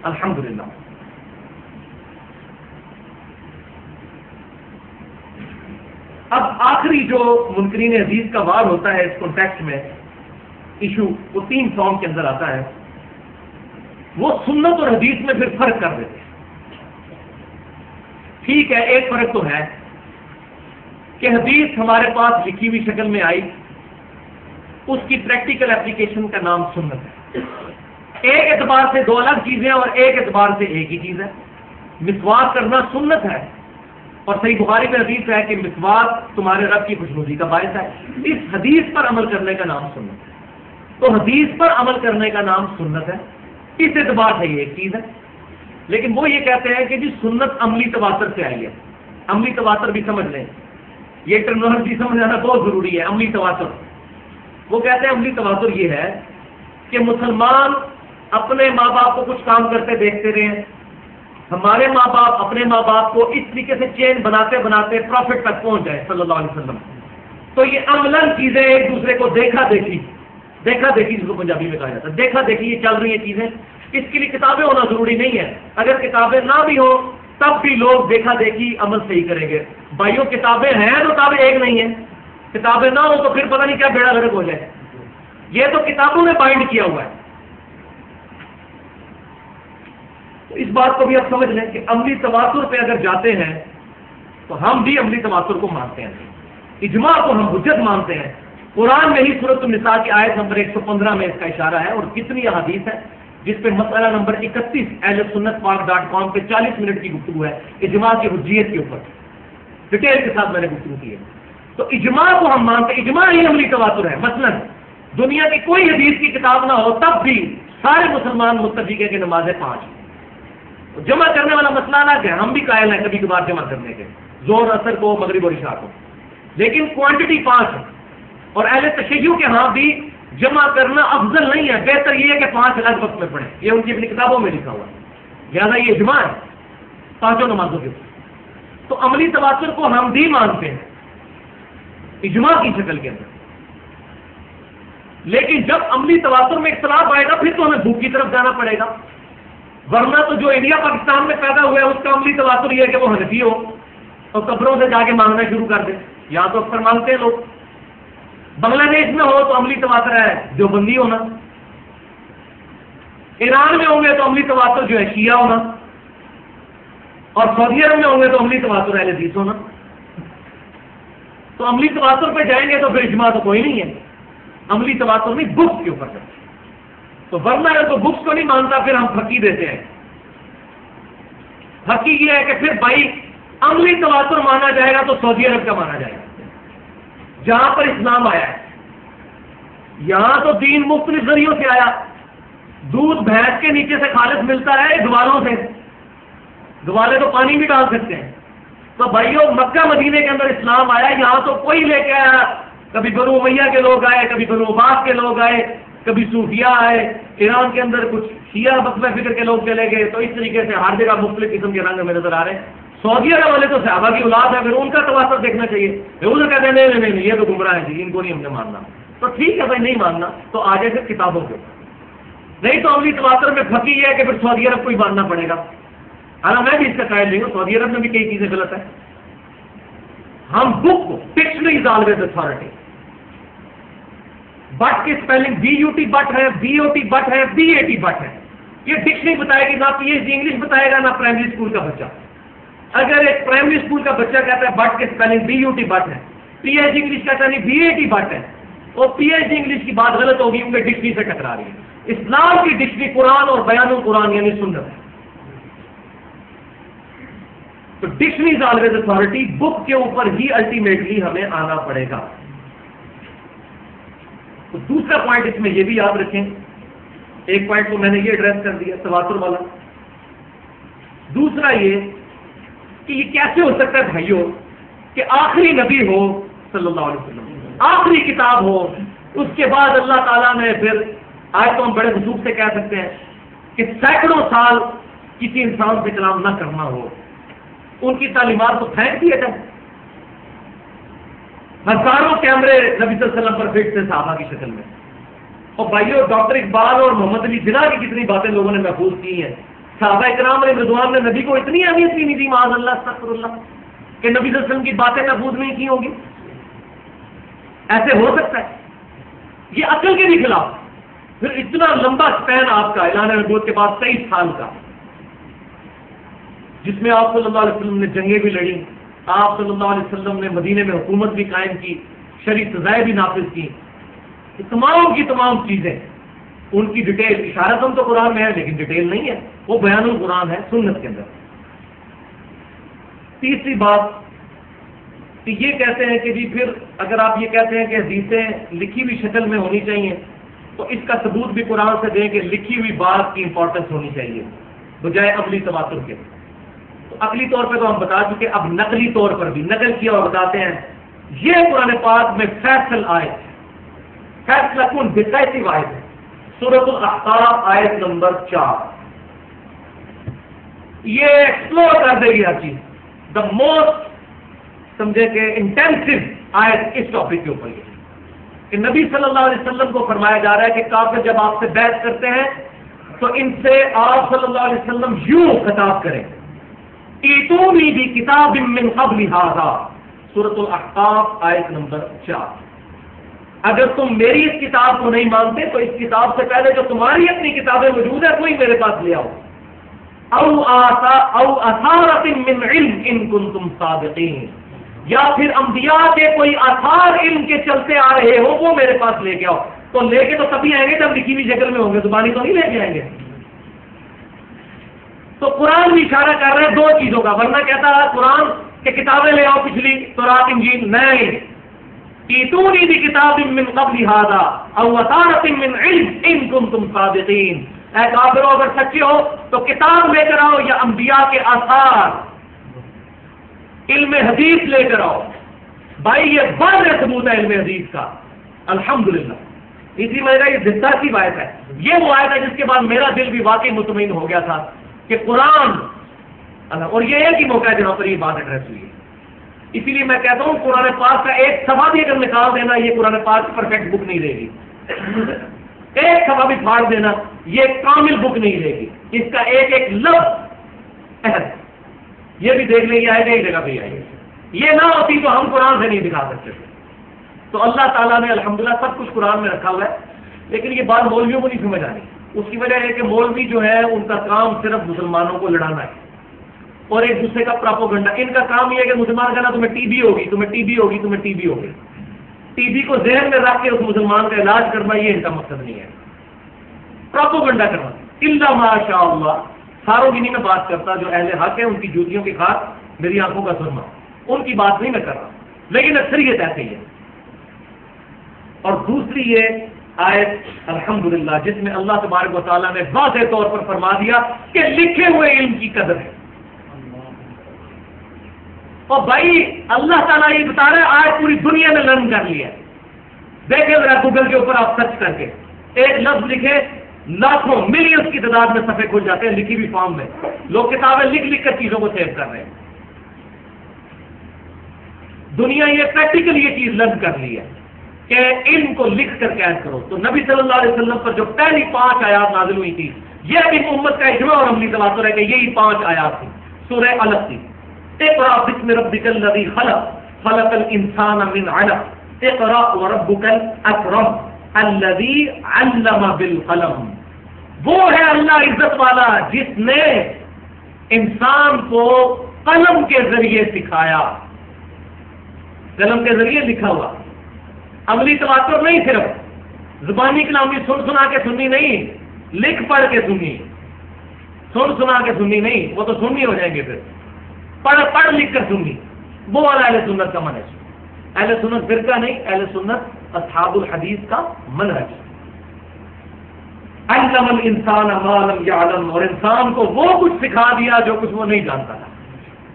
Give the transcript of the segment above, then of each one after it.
الحمدللہ. اب آخری جو منکرین حدیث کا وار ہوتا ہے اس کانٹیکسٹ میں ایشو، وہ 3 فارم کے اندر آتا ہے. وہ سنت اور حدیث میں پھر فرق کر دیتے ہیں. ٹھیک ہے، ایک فرق تو ہے کہ حدیث ہمارے پاس لکھی ہوئی شکل میں آئی، اس کی پریکٹیکل اپلیکیشن کا نام سنت ہے. ایک اعتبار سے 2 الگ چیزیں اور ایک اعتبار سے ایک ہی چیز ہے. مسواک کرنا سنت ہے، اور صحیح بخاری میں حدیث ہے کہ مسواک تمہارے رب کی خوشنودی کا باعث ہے. اس حدیث پر عمل کرنے کا نام سنت ہے. تو حدیث پر عمل کرنے کا نام سنت ہے، اس اعتبار سے یہ ایک چیز ہے. لیکن وہ یہ کہتے ہیں کہ جی سنت عملی تواتر سے آئی ہے. عملی تواتر بھی سمجھ لیں، یہ ٹرمینالوجی سمجھ جانا بہت ضروری ہے. عملی تواتر، وہ کہتے ہیں عملی تواتر یہ ہے کہ مسلمان اپنے ماں باپ کو کچھ کام کرتے دیکھتے رہے، ہمارے ماں باپ اپنے ماں باپ کو اس طریقے سے چین بناتے بناتے پروفٹ تک پہنچ جائے صلی اللہ علیہ وسلم. تو یہ عملاً چیزیں ایک دوسرے کو دیکھا دیکھی جس کو پنجابی میں کہا جاتا ہے، دیکھا دیکھی یہ چل رہی ہیں چیزیں. اس کے لیے کتابیں ہونا ضروری نہیں ہے. اگر کتابیں نہ بھی ہوں تب بھی لوگ دیکھا دیکھی عمل صحیح کریں گے. بھائیوں کتابیں ہیں تو کتابیں ایک نہیں ہیں، کتابیں نہ ہو تو پھر پتہ نہیں کیا بیڑا غرق ہو جائے. یہ تو کتابوں نے بائنڈ کیا ہوا ہے. تو اس بات کو بھی آپ سمجھ لیں کہ عملی تواتر پہ اگر جاتے ہیں تو ہم بھی عملی تواتر کو مانتے ہیں، اجماع کو ہم حجت مانتے ہیں. قرآن میں ہی سورۃ النساء کی آیت نمبر 115 میں اس کا اشارہ ہے، اور کتنی احادیث ہے جس پہ مسئلہ نمبر 31 اہل سنت پاک.com پہ 40 منٹ کی گفتگو ہے اجماع کی حجیت کے اوپر، ڈیٹیل کے ساتھ میں نے گفتگو کی ہے. تو اجماع کو ہم مانتے ہیں، اجماع ہی عملی تواتر ہے. مثلا دنیا کی کوئی حدیث کی کتاب نہ ہو تب بھی سارے مسلمان متفق ہیں کہ نمازیں 5. جمع کرنے والا مسئلہ الگ ہے، ہم بھی قائل ہیں کبھی کبھار جمع کرنے کے، زور اثر کو مغرب اور عشاء کو، لیکن کوانٹٹی 5 ہے. اور اہل تشیع کے ہاں بھی جمع کرنا افضل نہیں ہے، بہتر یہ ہے کہ 5 الگ وقت میں پڑھیں. یہ ان کی اپنی کتابوں میں لکھا ہوا ہے، لہٰذا یہ اجماع ہے 5 نمازوں کے اوپر. تو عملی تواتر کو ہم بھی مانتے ہیں اجماع کی شکل کے اندر. لیکن جب عملی تواتر میں اختلاف آئے گا پھر تو ہمیں بھوک کی طرف جانا پڑے گا. ورنہ تو جو انڈیا پاکستان میں پیدا ہوا ہے اس کا عملی تواتر یہ ہے کہ وہ حنفی ہو اور قبروں سے جا کے مانگنا شروع کر دے. یہاں تو اکثر مانگتے ہیں لوگ. بنگلہ دیش میں ہو تو عملی تواتر ہے جو بندی ہونا. ایران میں ہوں گے تو عملی تواتر جو ہے شیعہ ہونا. اور سعودی عرب میں ہوں گے تو عملی تواتر اہل حدیث ہونا. تو عملی تواتر پہ جائیں گے تو پھر اجماع تو کوئی نہیں ہے. عملی تواتر نہیں، بکس کے اوپر ہے. تو ورنہ اگر تو بکس کو نہیں مانتا پھر ہم پھکی دیتے ہیں. پھکی یہ ہے کہ پھر بھائی عملی تواتر مانا جائے گا تو سعودی عرب کا مانا جائے گا جہاں پر اسلام آیا ہے. یہاں تو دین مختلف ذریعوں سے آیا. دودھ بھینس کے نیچے سے خالص ملتا ہے گوالوں سے. گوالے تو پانی بھی ڈال سکتے ہیں. تو بھائیوں مکہ مدینے کے اندر اسلام آیا، یہاں تو کوئی لے کے آیا. کبھی بنو امیہ کے لوگ آئے، کبھی بنو عباس کے لوگ آئے، کبھی صوفیہ آئے. ایران کے اندر کچھ شیعہ مکتبہ فکر کے لوگ چلے گئے. تو اس طریقے سے ہر جگہ مختلف قسم کے رنگ ہمیں نظر آ رہے ہیں. سعودی عرب والے تو صحابہ کی اولاد ہے، پھر ان کا تواتر دیکھنا چاہیے. ادھر کہتے ہیں نہیں یہ تو گمراہ ہے جی، ان کو نہیں ہم نے ماننا. تو ٹھیک ہے بھائی نہیں ماننا تو آ جائے پھر کتابوں کے. نہیں تو عملی تواتر میں پھکی یہ ہے کہ پھر سعودی عرب کو ہی ماننا پڑے گا. حالانکہ میں بھی اس کا قائل نہیں ہوں، سعودی عرب میں بھی کئی چیزیں غلط ہیں. ہم بک کو ڈکشنری آلویز اتھارٹی. بٹ کی اسپیلنگ BUT بٹ ہے، BOT بٹ ہے، BAT بٹ ہے. یہ ڈکشنری بتائے گی، نہ PhD انگلش بتائے گا نہ پرائمری اسکول کا بچہ. اگر ایک پرائمری اسکول کا بچہ کہتا ہے بٹ کی اسپیلنگ BUT بٹ ہے، PhD انگلش کہتا ہے نہیں BAT بٹ ہے، اور PhD انگلش کی بات غلط ہوگی کیونکہ ڈکشنری سے ٹکرا رہی ہے. اسلام کی ڈکشنری قرآن اور بیان القرآن یعنی سنت ہے. تو ڈکشنری از آلویز اتھارٹی. بک کے اوپر ہی الٹیمیٹلی ہمیں آنا پڑے گا. تو دوسرا پوائنٹ اس میں یہ بھی یاد رکھیں، ایک پوائنٹ تو میں نے یہ ایڈریس کر دیا تواتر والا. دوسرا یہ کہ یہ کیسے ہو سکتا ہے بھائیوں کہ آخری نبی ہو صلی اللہ علیہ وسلم، آخری کتاب ہو، اس کے بعد اللہ تعالیٰ نے پھر آئے تو ہم بڑے خصوص سے کہہ سکتے ہیں کہ سینکڑوں سال کسی انسان سے کلام نہ کرنا ہو. ان کی تعلیمات کو پھینک دیے جائیں. ہزاروں کیمرے نبی صلی اللہ علیہ وسلم پر فٹ تھے صحابہ کی شکل میں. اور بھائیوں ڈاکٹر اقبال اور محمد علی جناح کی کتنی باتیں لوگوں نے محفوظ کی ہیں صحابہ کرام علیہ رضوان نے نبی کو اتنی اہمیت کی نہیں دی معاذ اللہ استغفر اللہ کہ نبی صلی اللہ علیہ وسلم کی باتیں محفوظ نہیں کی ہوگی؟ ایسے ہو سکتا ہے؟ یہ عقل کے بھی خلاف. پھر اتنا لمبا اسپین آپ کا اعلان نبوت کے بعد 23 سال کا، جس میں آپ صلی اللہ علیہ وسلم نے جنگیں بھی لڑی، آپ صلی اللہ علیہ وسلم نے مدینے میں حکومت بھی قائم کی، شرعی سزائیں بھی نافذ کی، تمام کی تمام چیزیں ان کی ڈیٹیل اشارتاً تو قرآن میں ہے لیکن ڈیٹیل نہیں ہے، وہ بیان القرآن ہے سنت کے اندر. تیسری بات کہ یہ کہتے ہیں کہ جی پھر اگر آپ یہ کہتے ہیں کہ حدیثیں لکھی ہوئی شکل میں ہونی چاہیے تو اس کا ثبوت بھی قرآن سے دیں کہ لکھی ہوئی بات کی امپورٹنس ہونی چاہیے بجائے عقلی تواتر کے. تو عقلی طور پہ تو ہم بتا چکے، اب نقلی طور پر بھی نقل کیا اور بتاتے ہیں. یہ قرآن پاک میں فیصل آیت، فیصلہ کن ڈیسائسو آیت ہے، سورۃ الاحقاف آیت نمبر 4. یہ ایکسپلور کر دے گی ہر چیز. دا موسٹ سمجھے کہ انٹینسو آیت اس ٹاپک کے اوپر یہ کہ نبی صلی اللہ علیہ وسلم کو فرمایا جا رہا ہے کہ کافر جب آپ سے بیعت کرتے ہیں تو ان سے آپ صلی اللہ علیہ وسلم یوں خطاب کریں، ایتونی بھی کتاب من قبل ھذا، سورۃ الاحقاف آیت نمبر 4. اگر تم میری اس کتاب کو نہیں مانتے تو اس کتاب سے پہلے جو تمہاری اپنی کتابیں موجود ہیں وہی میرے پاس لے آؤ. او اثارۃ من علم ان کنتم صادقین، یا پھر انبیاء کے کوئی آثار علم کے چلتے آ رہے ہو وہ میرے پاس لے کے آؤ. تو لے کے تو تبھی آئیں گے جب لکھی ہوئی شکل میں ہوں گے، زبانی تو نہیں لے کے آئیں گے. تو قرآن بھی اشارہ کر رہا ہے دو چیزوں کا، ورنہ کہتا ہے قرآن کہ کتابیں لے آؤ پچھلی تورات انجیل، نہیں، ایتونی بکتاب من قبل ھذا او اثارۃ من علم ان کنتم صادقین. اے کافرو اگر سچے ہو تو کتاب لے کر آؤ یا انبیاء کے آثار علم حدیث لے کر آؤ. بھائی یہ بڑا ثبوت ہے علم حدیث کا الحمدللہ. اسی وجہ یہ زندہ کی آیت ہے. یہ وہ آیت ہے جس کے بعد میرا دل بھی واقعی مطمئن ہو گیا تھا کہ قرآن، اور یہ ایک ہی موقع ہے جہاں پر یہ بات ایڈریس ہوئی ہے. اسی لیے میں کہتا ہوں قرآن پاک کا ایک صفحہ بھی اگر نکال دینا یہ قرآن پاک کی پرفیکٹ بک نہیں رہے گی. ایک صفحہ بھی پھاڑ دینا یہ کامل بک نہیں رہے گی. اس کا ایک ایک لفظ اہم، یہ بھی دیکھ لیں یہ آئے گا ایک جگہ پہ آئے گا. یہ نہ ہوتی تو ہم قرآن سے نہیں دکھا سکتے تھے. تو اللہ تعالیٰ نے الحمدللہ سب کچھ قرآن میں رکھا ہوا ہے. لیکن یہ بات مولویوں کو نہیں سمجھ آ رہی. اس کی وجہ ہے کہ مولوی جو ہے ان کا کام صرف مسلمانوں کو لڑانا ہے اور ایک دوسرے کا پراپوگنڈا. ان کا کام یہ ہے کہ مسلمان کہنا تمہیں ٹی بی ہوگی، تمہیں ٹی بی ہوگی، تمہیں ٹی بی ہوگی. ٹی بی کو ذہن میں رکھ کے اس مسلمان کا علاج کرنا یہ ان کا مقصد نہیں ہے. پراپوگنڈا کرنا الا ماشاء اللہ. ساروں کی نہیں میں بات کرتا، جو اہل حق ہے ان کی جوتیوں کی خاک میری آنکھوں کا سرما، ان کی بات نہیں میں کر رہا، لیکن اکثریت ایسے ہی ہے. اور دوسری یہ آیت الحمدللہ جس میں اللہ تبارک و تعالیٰ نے واضح طور پر فرما دیا کہ لکھے ہوئے علم کی قدر ہے. اور بھائی اللہ تعالیٰ یہ بتا رہے ہیں آج پوری دنیا میں لرن کر لیا ہے. دیکھیں ذرا گوگل کے اوپر آپ سرچ کر کے ایک لفظ لکھے، لاکھوں ملینز کی تعداد میں صفحے کھل جاتے ہیں لکھی ہوئی فارم میں. لوگ کتابیں لکھ لکھ کر چیزوں کو سیو کر رہے ہیں. دنیا یہ پریکٹیکل یہ چیز لرن کر لی ہے کہ علم کو لکھ کر قید کرو. تو نبی صلی اللہ علیہ وسلم پر جو پہلی 5 آیات نازل ہوئی تھی یہ بھی امت کا اجماع اور عملی تواتر ہے کہ یہی 5 آیات تھی. سورہ علق تھی، اقرأ بسم ربک الذی خلق خلق الانسان من علق اقرأ وربک الاکرم الذی علم بالقلم. وہ ہے اللہ عزت والا جس نے انسان کو قلم کے ذریعے سکھایا. قلم کے ذریعے لکھا ہوا، عملی تواتر نہیں، صرف زبانی کلامی سن سنا کے سننی نہیں، لکھ پڑھ کے سننی. سن سنا کے سننی نہیں، وہ تو سننی ہو جائیں گے. پھر پڑھ لکھ کر سننی، وہ والا اہل سنت کا منہج. اہل سنت فرقہ نہیں، اہل سنت اصحاب الحدیث کا منہج. علم الانسان ما لم یعلم، اور انسان کو وہ کچھ سکھا دیا جو کچھ وہ نہیں جانتا تھا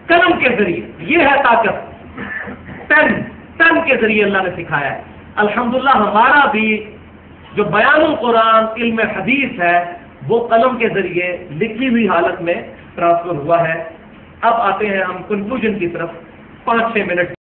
قلم کے ذریعے. یہ ہے طاقت، پین کے ذریعے اللہ نے سکھایا ہے. الحمدللہ ہمارا بھی جو بیان القرآن علم حدیث ہے وہ قلم کے ذریعے لکھی ہوئی حالت میں ٹرانسفر ہوا ہے. اب آتے ہیں ہم کنکلوژن کی طرف. 5-6 منٹ